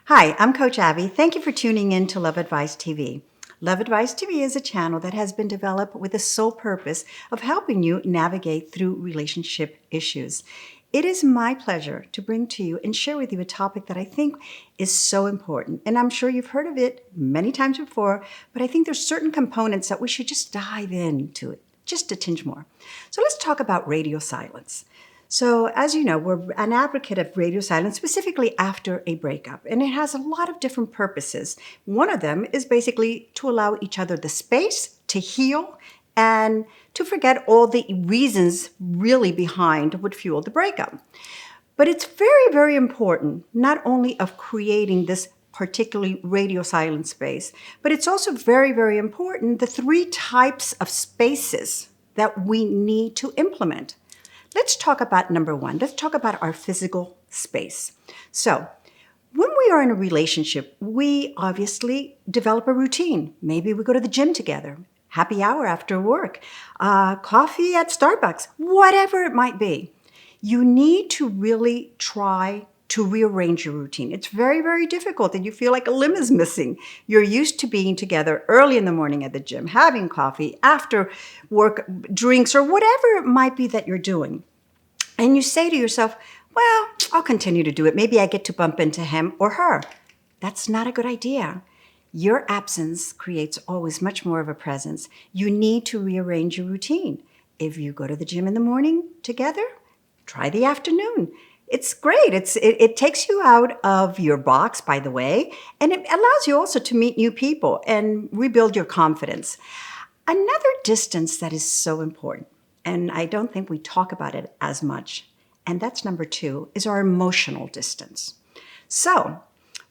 Hi, I'm Coach Abby. Thank you for tuning in to Love Advice TV. Love Advice TV is a channel that has been developed with the sole purpose of helping you navigate through relationship issues. It is my pleasure to bring to you and share with you a topic that I think is so important. And I'm sure you've heard of it many times before, but I think there's certain components that we should just dive into it just a tinge more. So let's talk about radio silence. So, as you know, we're an advocate of radio silence, specifically after a breakup, and it has a lot of different purposes. One of them is basically to allow each other the space to heal and to forget all the reasons really behind what fueled the breakup. But it's very, very important, not only of creating this particularly radio silent space, but it's also very, very important the three types of spaces that we need to implement. Let's talk about number one. Let's talk about our physical space. So, when we are in a relationship, we obviously develop a routine. Maybe we go to the gym together, happy hour after work, coffee at Starbucks, whatever it might be. You need to really try to rearrange your routine. It's very, very difficult and you feel like a limb is missing. You're used to being together early in the morning at the gym, having coffee, after work drinks, or whatever it might be that you're doing. And you say to yourself, well, I'll continue to do it. Maybe I get to bump into him or her. That's not a good idea. Your absence creates always much more of a presence. You need to rearrange your routine. If you go to the gym in the morning together, try the afternoon. It's great. It takes you out of your box, by the way, and it allows you also to meet new people and rebuild your confidence. Another distance that is so important, and I don't think we talk about it as much, and that's number two, is our emotional distance. So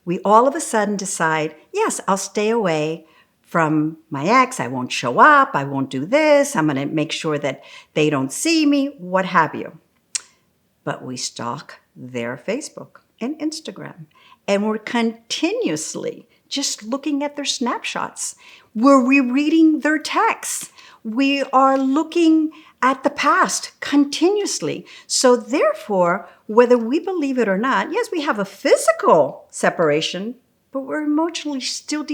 we all of a sudden decide, yes, I'll stay away from my ex. I won't show up. I won't do this. I'm going to make sure that they don't see me, what have you. But we stalk their Facebook and Instagram, and we're continuously just looking at their snapshots. We're rereading their texts. We are looking at the past continuously. So therefore, whether we believe it or not, yes, we have a physical separation, but we're emotionally still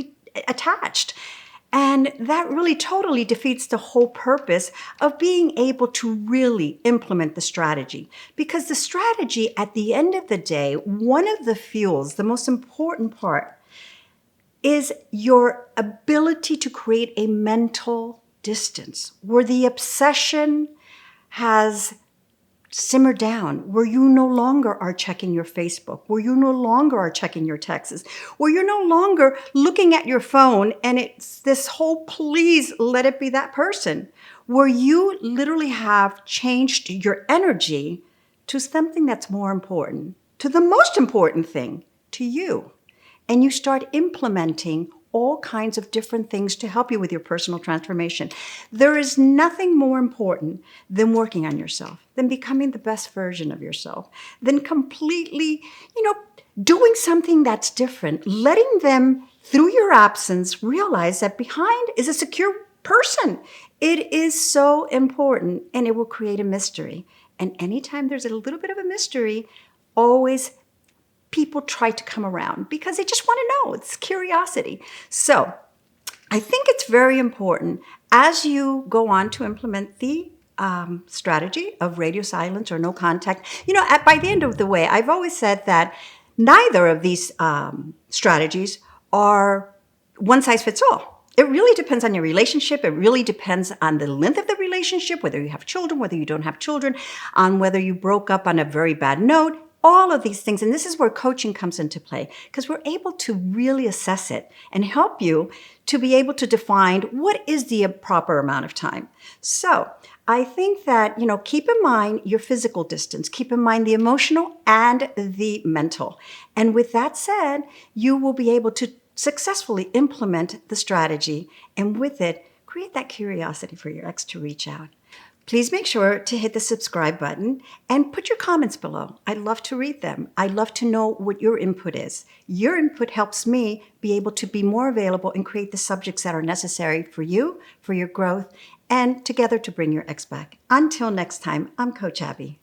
attached. And that really totally defeats the whole purpose of being able to really implement the strategy. Because the strategy, at the end of the day, one of the fuels, the most important part, is your ability to create a mental distance where the obsession has simmer down, where you no longer are checking your Facebook, where you no longer are checking your texts, where you're no longer looking at your phone and it's this whole please let it be that person, where you literally have changed your energy to something that's more important, to the most important thing, to you. And you start implementing all kinds of different things to help you with your personal transformation. There is nothing more important than working on yourself, than becoming the best version of yourself, than completely, doing something that's different, letting them, through your absence, realize that behind is a secure person. It is so important, and it will create a mystery. And anytime there's a little bit of a mystery, always people try to come around because they just want to know. It's curiosity. So I think it's very important as you go on to implement the strategy of radio silence or no contact. By the end of the way, I've always said that neither of these strategies are one size fits all. It really depends on your relationship. It really depends on the length of the relationship, whether you have children, whether you don't have children, on whether you broke up on a very bad note. All of these things, and this is where coaching comes into play, because we're able to really assess it and help you to be able to define what is the proper amount of time. So I think that, keep in mind your physical distance, keep in mind the emotional and the mental. And with that said, you will be able to successfully implement the strategy, and with it, create that curiosity for your ex to reach out. Please make sure to hit the subscribe button and put your comments below. I'd love to read them. I'd love to know what your input is. Your input helps me be able to be more available and create the subjects that are necessary for you, for your growth, and together to bring your ex back. Until next time, I'm Coach Abby.